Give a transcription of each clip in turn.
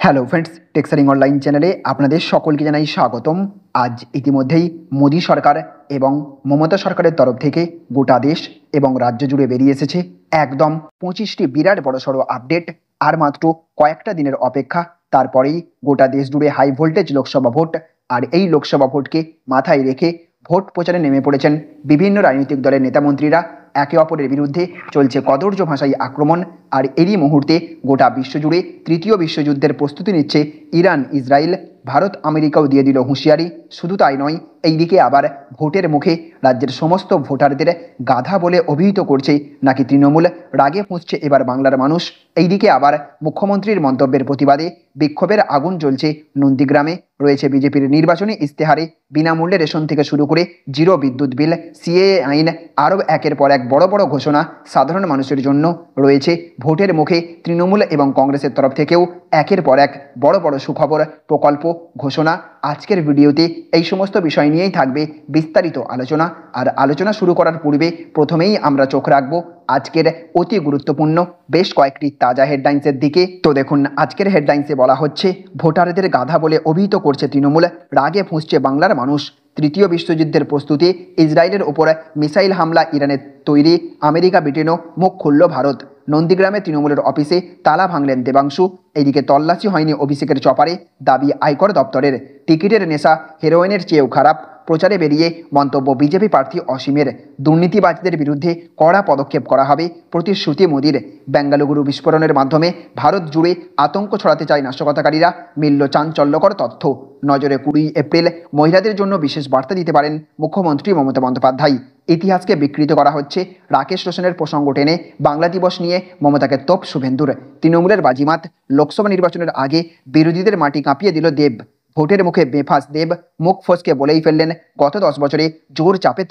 Hello friends, টেক্সারিং online চ্যানেলে আপনাদের সকলকে জানাই স্বাগতম। আজ ইতিমধ্যেই মোদী সরকার এবং মমতা সরকারের তরফ থেকে গোটা দেশ এবং রাজ্য জুড়ে বেরিয়ে এসেছে একদম 25টি বিরাট বড়সড় আপডেট। আর মাত্র কয়েকটা দিনের অপেক্ষা, তারপরেই গোটা দেশ জুড়ে হাই ভোল্টেজ লোকসভা ভোট। আর এই লোকসভা ভোটকে মাথায় রেখে ভোট প্রচারে নেমে পড়েছেন বিভিন্ন রাজনৈতিক দলের নেতামন্ত্রীরা। একে অপরের বিরুদ্ধে চলছে কদর্য ভাষায় আক্রমণ। আর এরই মুহূর্তে গোটা বিশ্বজুড়ে তৃতীয় বিশ্বযুদ্ধের প্রস্তুতি নিচ্ছে ইরান, ইসরায়েল। ভারত আমেরিকাও দিয়ে দিল হুঁশিয়ারি। শুধু তাই নয়, এইদিকে আবার ভোটের মুখে রাজ্যের সমস্ত ভোটারদের গাধা বলে অভিহিত করছে নাকি তৃণমূল। রাগে ফুঁসছে এবার বাংলার মানুষ। এইদিকে আবার মুখ্যমন্ত্রীর মন্তব্যের প্রতিবাদে বিক্ষোভের আগুন জ্বলছে নন্দীগ্রামে। রয়েছে বিজেপির নির্বাচনী ইস্তেহারে বিনামূল্যে রেশন থেকে শুরু করে জিরো বিদ্যুৎ বিল, সিএএ আইন, আরও একের পর এক বড় বড় ঘোষণা সাধারণ মানুষের জন্য। রয়েছে ভোটের মুখে তৃণমূল এবং কংগ্রেসের তরফ থেকেও একের পর এক বড় বড় সুখবর, প্রকল্প, ঘোষণা। আজকের ভিডিওতে এই সমস্ত বিষয় নিয়েই থাকবে বিস্তারিত আলোচনা। আর আলোচনা শুরু করার পূর্বে প্রথমেই আমরা চোখ রাখব আজকের অতি গুরুত্বপূর্ণ বেশ কয়েকটি তাজা হেডলাইন্সের দিকে। তো দেখুন, আজকের হেডলাইন্সে বলা হচ্ছে ভোটারদের গাধা বলে অভিহিত করছে তৃণমূল, রাগে ফুঁসছে বাংলার মানুষ। তৃতীয় বিশ্বযুদ্ধের প্রস্তুতি, ইসরায়েলের ওপর মিসাইল হামলা ইরানের তৈরি, আমেরিকা ব্রিটেনও মুখ খুলল ভারত। নন্দীগ্রামে তৃণমূলের অফিসে তালা ভাঙলেন দেবাংশু। এইদিকে তল্লাশি হয়নি অভিষেকের চপারে, দাবি আয়কর দপ্তরের। টিকিটের নেশা হেরোইনের চেয়েও খারাপ, প্রচারে বেরিয়ে মন্তব্য বিজেপি প্রার্থী অসীমের। দুর্নীতিবাজদের বিরুদ্ধে কড়া পদক্ষেপ করা হবে, প্রতিশ্রুতি মোদির। বেঙ্গালুরু বিস্ফোরণের মাধ্যমে ভারত জুড়ে আতঙ্ক ছড়াতে চায় নাশকতাকারীরা, মিলল চাঞ্চল্যকর তথ্য। নজরে 20 এপ্রিল, মহিলাদের জন্য বিশেষ বার্তা দিতে পারেন মুখ্যমন্ত্রী মমতা বন্দ্যোপাধ্যায়। ইতিহাসকে বিকৃত করা হচ্ছে, রাকেশ রোশনের প্রসঙ্গ টেনে বাংলা দিবস নিয়ে মমতাকে তোপ শুভেন্দুর। তৃণমূলের বাজিমাত, লোকসভা নির্বাচনের আগে বিরোধীদের মাটি কাঁপিয়ে দিল দেব। ভোটের মুখে বেফাঁস দেব, মুখ ফসকে বলেই ফেললেন গত 10 বছরে জোর চাপে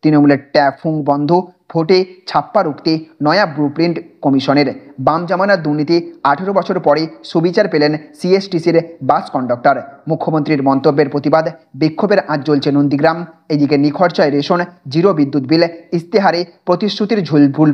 তৃণমূলের ট্যাফুং বন্ধ, ভোটে ছাপ্পা রুখতে নয়া ব্লুপ্রিন্ট কমিশনের। বাম জামানার দুর্নীতি, 18 বছর পরে সুবিচার পেলেন সিএসটিসির বাস কন্ডাক্টর। মুখ্যমন্ত্রীর মন্তব্যের প্রতিবাদ, বিক্ষোভের আঁচ জ্বলছে নন্দীগ্রাম। এদিকে নিখরচায় রেশন, জিরো বিদ্যুৎ বিল, ইস্তেহারে প্রতিশ্রুতির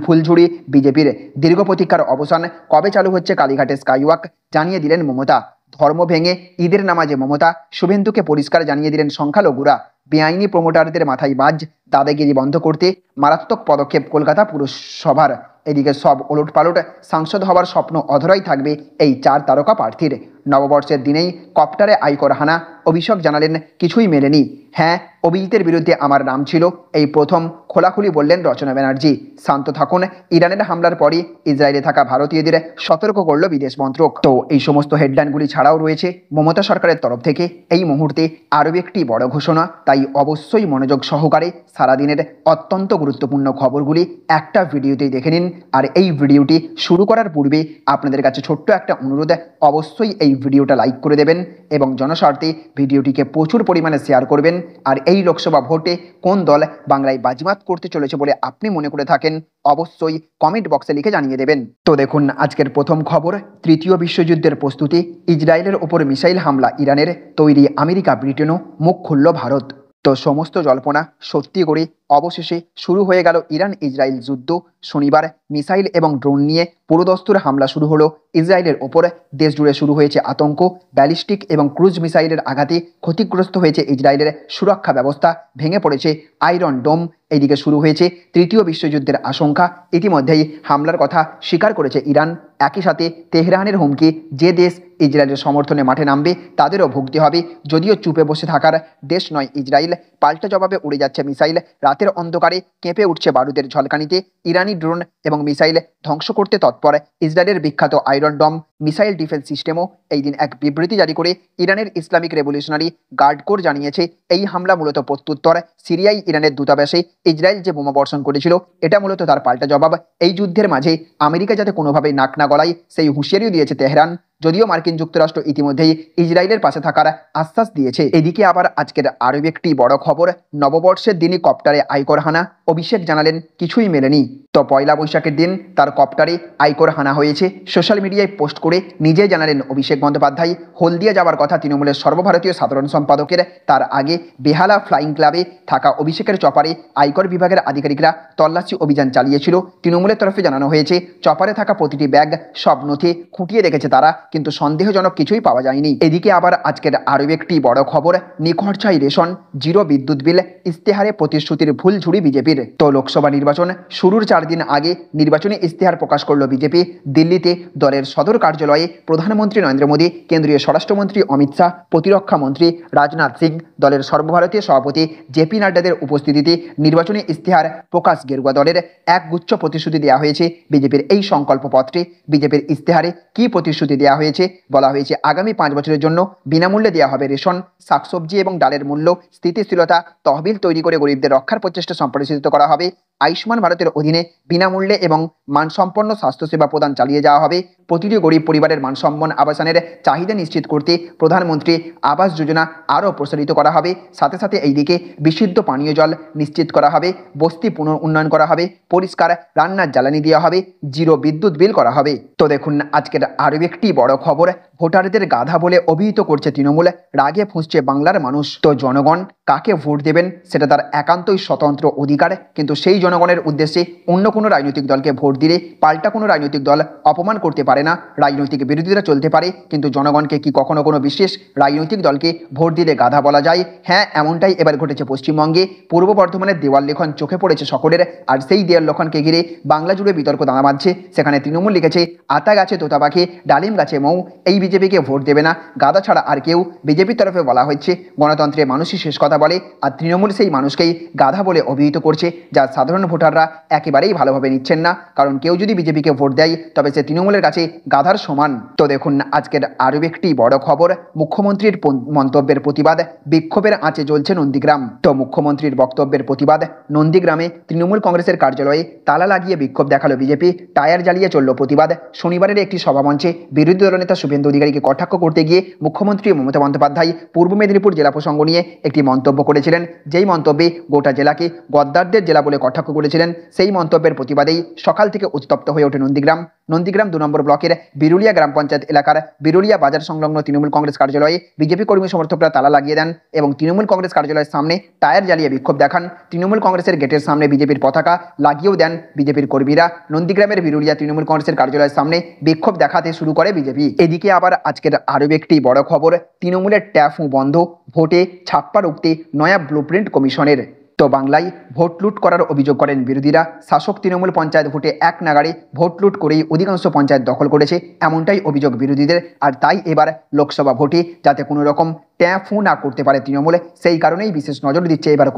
ফুলঝুড়ি বিজেপির। দীর্ঘ প্রতীক্ষার অবসান, কবে চালু হচ্ছে কালীঘাটে স্কাইওয়াক, জানিয়ে দিলেন মমতা। ধর্ম ভেঙে ঈদের নামাজে মমতা, শুভেন্দুকে পরিষ্কার জানিয়ে দিলেন সংখ্যালঘুরা। বেআইনি প্রমোটারদের মাথায় বাজ, দাদাগিরি বন্ধ করতে মারাত্মক পদক্ষেপ কলকাতা পুরসভার। এদিকে সব ওলটপালট, সাংসদ হওয়ার স্বপ্ন অধরাই থাকবে এই 4 তারকা প্রার্থীর। নববর্ষের দিনেই কপ্টারে আয়কর হানা, অভিষেক জানালেন কিছুই মেলেনি। হ্যাঁ, অভিজিতের বিরুদ্ধে আমার নাম ছিল, এই প্রথম খোলাখুলি বললেন রচনা ব্যানার্জি। শান্ত থাকুন, ইরানের হামলার পরই ইসরায়েলে থাকা ভারতীয়দের সতর্ক করল বিদেশ মন্ত্রক। তো এই সমস্ত হেডলাইনগুলি ছাড়াও রয়েছে মমতা সরকারের তরফ থেকে এই মুহূর্তে আরও একটি বড় ঘোষণা। তাই অবশ্যই মনোযোগ সহকারে সারাদিনের অত্যন্ত গুরুত্বপূর্ণ খবরগুলি একটা ভিডিওতেই দেখে নিন। আর এই ভিডিওটি শুরু করার পূর্বে আপনাদের কাছে ছোট্ট একটা অনুরোধ, অবশ্যই এই ভিডিওটা লাইক করে দেবেন এবং জনস্বার্থে ভিডিওটিকে প্রচুর পরিমাণে শেয়ার করবেন। আর এই লোকসভা ভোটে কোন দল বাংলায় বাজিমাত করতে চলেছে বলে আপনি মনে করে থাকেন, অবশ্যই কমেন্ট বক্সে লিখে জানিয়ে দেবেন। তো দেখুন, আজকের প্রথম খবর, তৃতীয় বিশ্বযুদ্ধের প্রস্তুতি, ইসরায়েলের ওপর মিসাইল হামলা ইরানের তৈরি, আমেরিকা ব্রিটেনও মুখ খুলল ভারত। তো সমস্ত জল্পনা সত্যি করে অবশেষে শুরু হয়ে গেল ইরান ইসরায়েল যুদ্ধ। শনিবার মিসাইল এবং ড্রোন নিয়ে পুরোদস্তুর হামলা শুরু হলো ইসরায়েলের ওপর। দেশ জুড়ে শুরু হয়েছে আতঙ্ক, ব্যালিস্টিক এবং ক্রুজ মিসাইলের আঘাতে ক্ষতিগ্রস্ত হয়েছে ইসরায়েলের সুরক্ষা ব্যবস্থা, ভেঙে পড়েছে আয়রন ডোম। এইদিকে শুরু হয়েছে তৃতীয় বিশ্বযুদ্ধের আশঙ্কা। ইতিমধ্যেই হামলার কথা স্বীকার করেছে ইরান। একই সাথে তেহরানের হুমকি, যে দেশ ইসরায়েলের সমর্থনে মাঠে নামবে তাদেরও ভুগতে হবে। যদিও চুপে বসে থাকার দেশ নয় ইসরায়েল, পাল্টা জবাবে উড়ে যাচ্ছে মিসাইল। রাতের অন্ধকারে কেঁপে উঠছে বারুদের ঝলকানিতে। ইরানি ড্রোন এবং মিসাইল ধ্বংস করতে তৎপর ইসরায়েলের বিখ্যাত আয়রন ডম মিসাইল ডিফেন্স সিস্টেমও। এই দিন এক বিবৃতি জারি করে ইরানের ইসলামিক রেভলিউশনারি গার্ড কোর জানিয়েছে, এই হামলা মূলত প্রত্যুত্তর। সিরিয়ায় ইরানের দূতাবাসে ইসরায়েল যে বোমা বর্ষণ করেছিল, এটা মূলত তার পাল্টা জবাব। এই যুদ্ধের মাঝে আমেরিকা যাতে কোনোভাবেই নাক না গলায়, সেই হুঁশিয়ারিও দিয়েছে তেহরান। যদিও মার্কিন যুক্তরাষ্ট্র ইতিমধ্যেই ইসরায়েলের পাশে থাকার আশ্বাস দিয়েছে। এদিকে আবার আজকের আরও একটি বড় খবর, নববর্ষের দিনই কপ্টারে আয়কর হানা, অভিষেক জানালেন কিছুই মেলেনি। তো পয়লা বৈশাখের দিন তার কপ্টারে আয়কর হানা হয়েছে। সোশ্যাল মিডিয়ায় পোস্ট করে নিজেই জানালেন অভিষেক বন্দ্যোপাধ্যায়। হলদিয়া যাওয়ার কথা তৃণমূলের সর্বভারতীয় সাধারণ সম্পাদকের। তার আগে বেহালা ফ্লাইং ক্লাবে থাকা অভিষেকের চপারে আয়কর বিভাগের আধিকারিকরা তল্লাশি অভিযান চালিয়েছিল। তৃণমূলের তরফে জানানো হয়েছে, চপারে থাকা প্রতিটি ব্যাগ, সব নথি খুঁটিয়ে দেখেছে তারা। কিন্তু সন্দেহজনক কিছুই পাওয়া যায়নি। এদিকে আবার আজকের আরও একটি বড় খবর, নিখরচায় রেশন, জিরো বিদ্যুৎ বিল, ইস্তেহারে প্রতিশ্রুতির ভুল ঝুড়ি বিজেপির। তো লোকসভা নির্বাচন শুরুর 4 দিন আগে নির্বাচনী ইস্তেহার প্রকাশ করল বিজেপি। দিল্লিতে দলের সদর কার্যালয়ে প্রধানমন্ত্রী নরেন্দ্র মোদী, কেন্দ্রীয় স্বরাষ্ট্রমন্ত্রী অমিত শাহ, প্রতিরক্ষা মন্ত্রী রাজনাথ সিং, দলের সর্বভারতীয় সভাপতি জেপি নাড্ডাদের উপস্থিতিতে নির্বাচনী ইস্তেহার প্রকাশ। গেরুয়া দলের একগুচ্ছ প্রতিশ্রুতি দেওয়া হয়েছে বিজেপির এই সংকল্পপত্রে। বিজেপির ইস্তেহারে কি প্রতিশ্রুতি দেওয়া হয়েছে? বলা হয়েছে আগামী 5 বছরের জন্য বিনামূল্যে দেওয়া হবে রেশন, শাকসবজি এবং ডালের মূল্য স্থিতিশীলতা, তহবিল তৈরি করে গরিবদের রক্ষার প্রচেষ্টা সম্প্রসারিত করা হবে, আয়ুষ্মান ভারতের অধীনে বিনামূল্যে এবং মানসম্পন্ন স্বাস্থ্যসেবা প্রদান চালিয়ে যাওয়া হবে, প্রতিটি গরিব পরিবারের মানসম্পন্ন আবাসনের চাহিদা নিশ্চিত করতে প্রধানমন্ত্রী আবাস যোজনা আরও প্রসারিত করা হবে। সাথে সাথে এই দিকে বিশুদ্ধ পানীয় জল নিশ্চিত করা হবে, বস্তি পুনঃ উন্নয়ন করা হবে, পরিষ্কার রান্নার জ্বালানি দেওয়া হবে, জিরো বিদ্যুৎ বিল করা হবে। তো দেখুন আজকের আরও একটি বড় খবর, ভোটারদের গাধা বলে অভিহিত করছে তৃণমূল, রাগে ফুঁসছে বাংলার মানুষ। তো জনগণ কাকে ভোট দেবেন সেটা তার একান্তই স্বতন্ত্র অধিকার, কিন্তু সেই জনগণের উদ্দেশ্যে অন্য কোনো রাজনৈতিক দলকে ভোট দিলে পাল্টা কোনো রাজনৈতিক দল অপমান করতে পারে না। রাজনৈতিক বিরোধীরা চলতে পারে, কিন্তু জনগণকে কি কখনো কোনো বিশেষ রাজনৈতিক দলকে ভোট দিলে গাধা বলা যায়? হ্যাঁ, এমনটাই এবার ঘটেছে পশ্চিমবঙ্গে। পূর্ব বর্ধমানের দেওয়াল লেখন চোখে পড়েছে সকলের, আর সেই দেওয়াল লেখনকে ঘিরে বাংলা জুড়ে বিতর্ক দানা বাঁধছে। সেখানে তৃণমূল লিখেছে আতা গাছে তোতা পাখি, ডালিম গাছে মৌ, এই বিজেপিকে ভোট দেবে না গাধা ছাড়া আর কেউ। বিজেপির তরফে বলা হচ্ছে গণতন্ত্রে মানুষই শেষ কথা বলে, আর তৃণমূল সেই মানুষকেই গাধা বলে অভিহিত করছে, যা সাধারণ ভোটাররা একেবারেই ভালোভাবে নিচ্ছেন না। কারণ কেউ যদি বিজেপিকে ভোট দেয় তবে সে তৃণমূলের কাছে গাধার সমান। তো দেখুন আজকের আরও একটি বড় খবর, মুখ্যমন্ত্রীর মন্তব্যের প্রতিবাদ, বিক্ষোভের আঁচে জ্বলছে নন্দীগ্রাম। তো মুখ্যমন্ত্রীর বক্তব্যের প্রতিবাদ, নন্দীগ্রামে তৃণমূল কংগ্রেসের কার্যালয়ে তালা লাগিয়ে বিক্ষোভ দেখালো বিজেপি, টায়ার জ্বালিয়ে চলল প্রতিবাদ। শনিবারের একটি সভামঞ্চে বিরোধী দলনেতা শুভেন্দু অধিকারীকে কটাক্ষ করতে গিয়ে মুখ্যমন্ত্রী মমতা বন্দ্যোপাধ্যায় পূর্ব মেদিনীপুর জেলা প্রসঙ্গ নিয়ে একটি মন্তব্য করেছিলেন, যেই মন্তব্যে গোটা জেলাকে গদ্দারদের জেলা বলে কটাক্ষ করেছিলেন। সেই মন্তব্যের প্রতিবাদেই সকাল থেকে উত্তপ্ত হয়ে ওঠে নন্দীগ্রাম। নন্দীগ্রাম 2 নম্বর ব্লকের বিরুলিয়া গ্রাম পঞ্চায়েত এলাকার বিরুলিয়া বাজার সংলগ্ন তৃণমূল কংগ্রেস কার্যালয়ে বিজেপি কর্মী সমর্থকরা তালা লাগিয়ে দেন এবং তৃণমূল কংগ্রেস কার্যালয়ের সামনে টায়ার জ্বালিয়ে বিক্ষোভ দেখান। তৃণমূল কংগ্রেসের গেটের সামনে বিজেপির পতাকা লাগিয়েও দেন বিজেপির কর্মীরা। নন্দীগ্রামের বিরুলিয়া তৃণমূল কংগ্রেসের কার্যালয়ের সামনে বিক্ষোভ দেখাতে শুরু করে বিজেপি। এদিকে আবার আজকের আরও একটি বড় খবর, তৃণমূলের ট্যাফু বন্ধ, ভোটে ছাপ্পা রুখতে নয়া ব্লুপ্রিন্ট কমিশনের। তো বাংলায় ভোট লুট করার অভিযোগ করেন বিরোধীরা। শাসক তৃণমূল পঞ্চায়েত ভোটে এক নাগাড়ে ভোট লুট করেই অধিকাংশ পঞ্চায়েত দখল করেছে, এমনটাই অভিযোগ বিরোধীদের। আর তাই এবার লোকসভা ভোটে যাতে কোনো রকম ট্যাফু না করতে পারে তৃণমূল, সেই কারণেই বিশেষ নজর দিচ্ছে এবার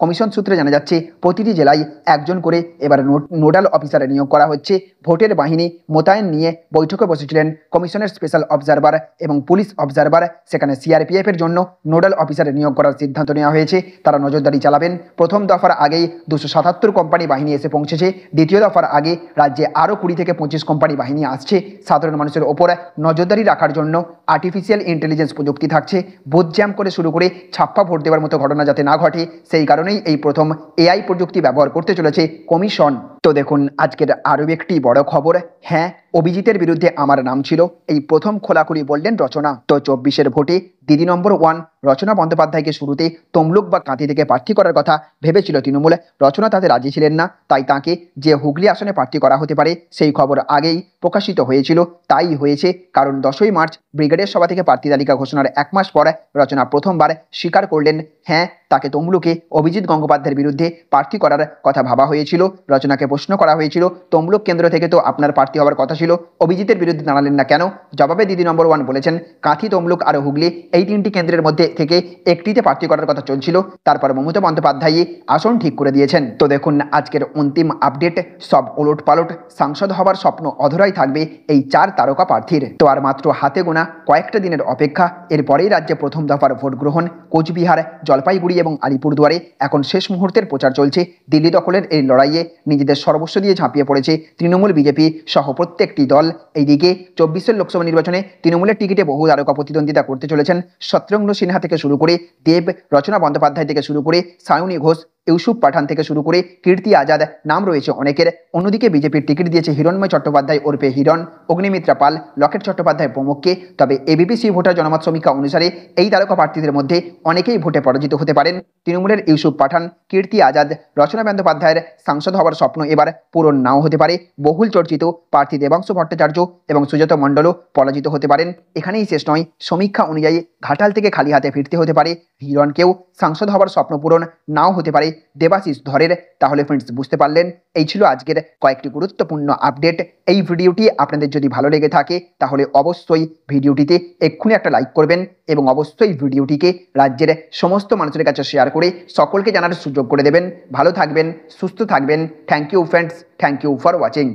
কমিশন সূত্রে জানা যাচ্ছে প্রতিটি জেলায় একজন করে এবার নোডাল অফিসার নিয়োগ করা হচ্ছে। ভোটের বাহিনী মোতায়েন নিয়ে বৈঠকে বসেছিলেন কমিশনের স্পেশাল অবজারভার এবং পুলিশ অবজারভার। সেখানে সিআরপিএফ এর জন্য নোডাল অফিসার নিয়োগ করার সিদ্ধান্ত নেওয়া হয়েছে। তারা নজরদারি চালাবেন। প্রথম দফার আগেই 277 কোম্পানি বাহিনী এসে পৌঁছেছে। দ্বিতীয় দফার আগে রাজ্যে আরও 20 থেকে 25 কোম্পানি বাহিনী আসছে। সাধারণ মানুষের ওপর নজরদারি রাখার জন্য আর্টিফিশিয়াল ইন্টেলিজেন্স প্রযুক্তি থাকছে। বুথ জ্যাম করে শুরু করে ছাপ্পা ভোট দেওয়ার মতো ঘটনা যাতে না ঘটে, সেই কারণেই এই প্রথম এআই প্রযুক্তি ব্যবহার করতে চলেছে কমিশন। তো দেখুন আজকের আরও একটি বড় খবর, হ্যাঁ অভিজিতের বিরুদ্ধে আমার নাম ছিল, এই প্রথম খোলাখুলি বললেন রচনা। তো 24-এর ভোটে দিদি নম্বর 1 রচনা বন্দ্যোপাধ্যায়কে শুরুতে তমলুক বা কাঁথি থেকে প্রার্থী করার কথা ভেবেছিল তৃণমূল। রচনা তাতে রাজি ছিলেন না, তাই তাকে যে হুগলি আসনে প্রার্থী করা হতে পারে সেই খবর আগেই প্রকাশিত হয়েছিল। তাই হয়েছে, কারণ 10ই মার্চ ব্রিগেডের সভা থেকে প্রার্থী তালিকা ঘোষণার 1 মাস পর রচনা প্রথমবার স্বীকার করলেন, হ্যাঁ তাকে তমলুকে অভিজিৎ গঙ্গোপাধ্যায়ের বিরুদ্ধে প্রার্থী করার কথা ভাবা হয়েছিল। রচনাকে প্রশ্ন করা হয়েছিল, তমলুক কেন্দ্র থেকে তো আপনার প্রার্থী হওয়ার কথা ছিল, অভিজিতের বিরুদ্ধে দাঁড়ালেন না কেন? জবাবে দিদি নম্বর 1 বলেছেন, কাঁথি, তমলুক আর হুগলি এই 3টি কেন্দ্রের মধ্যে থেকে একটিতে প্রার্থী করার কথা চলছিল। তারপর মমতা বন্দ্যোপাধ্যায় আসন ঠিক করে দিয়েছেন। তো দেখুন আজকের অন্তিম আপডেট, সব ওলট পালট, সাংসদ হবার স্বপ্ন অধরাই থাকবে এই 4 তারকা প্রার্থীর। তো আর মাত্র হাতে গোনা কয়েকটা দিনের অপেক্ষা, এরপরেই রাজ্যে প্রথম দফার ভোট গ্রহণ। কোচবিহার, জলপাইগুড়ি এবং আলিপুরদুয়ারে এখন শেষ মুহূর্তের প্রচার চলছে। দিল্লি দখলের এই লড়াইয়ে নিজেদের সর্বস্ব দিয়ে ঝাঁপিয়ে পড়েছে তৃণমূল, বিজেপি সহ প্রত্যেকটি দল। এইদিকে 24-এর লোকসভা নির্বাচনে তৃণমূলের টিকিটে বহু তারকা প্রতিদ্বন্দ্বিতা করতে চলেছেন। শত্রুঘ্ন সিনহা থেকে শুরু করে দেব, রচনা বন্দ্যোপাধ্যায় থেকে শুরু করে সায়নী ঘোষ, ইউসুফ পাঠান থেকে শুরু করে কীর্তি আজাদ নাম রয়েছে অনেকের। অন্যদিকে বিজেপির টিকিট দিয়েছে হিরণময় চট্টোপাধ্যায় ওরফে হিরণ, অগ্নিমিত্রা পাল, লকেট চট্টোপাধ্যায় প্রমুখকে। তবে এবিপিসি ভোটার জনমত সমীক্ষা অনুসারে এই তারকা প্রার্থীদের মধ্যে অনেকেই ভোটে পরাজিত হতে পারেন। তৃণমূলের ইউসুফ পাঠান, কীর্তি আজাদ, রচনা বন্দ্যোপাধ্যায়ের সাংসদ হওয়ার স্বপ্ন এবার পূরণ নাও হতে পারে। বহুল চর্চিত প্রার্থী দেবাংশু ভট্টাচার্য এবং সুজাত মণ্ডলও পরাজিত হতে পারেন। এখানেই শেষ নয়, সমীক্ষা অনুযায়ী ঘাটাল থেকে খালি হাতে ফিরতে হতে পারে হিরণকেও। সাংসদ হওয়ার স্বপ্ন পূরণ নাও হতে পারে দেবাশিস ধরের। তাহলে ফ্রেন্ডস, বুঝতে পারলেন, এই ছিল আজকের কয়েকটি গুরুত্বপূর্ণ আপডেট। এই ভিডিওটি আপনাদের যদি ভালো লেগে থাকে তাহলে অবশ্যই ভিডিওটিতে এক্ষুনি একটা লাইক করবেন এবং অবশ্যই ভিডিওটিকে রাজ্যের সমস্ত মানুষের কাছে শেয়ার করে সকলকে জানার সুযোগ করে দেবেন। ভালো থাকবেন, সুস্থ থাকবেন। Thank you friends, thank you for watching.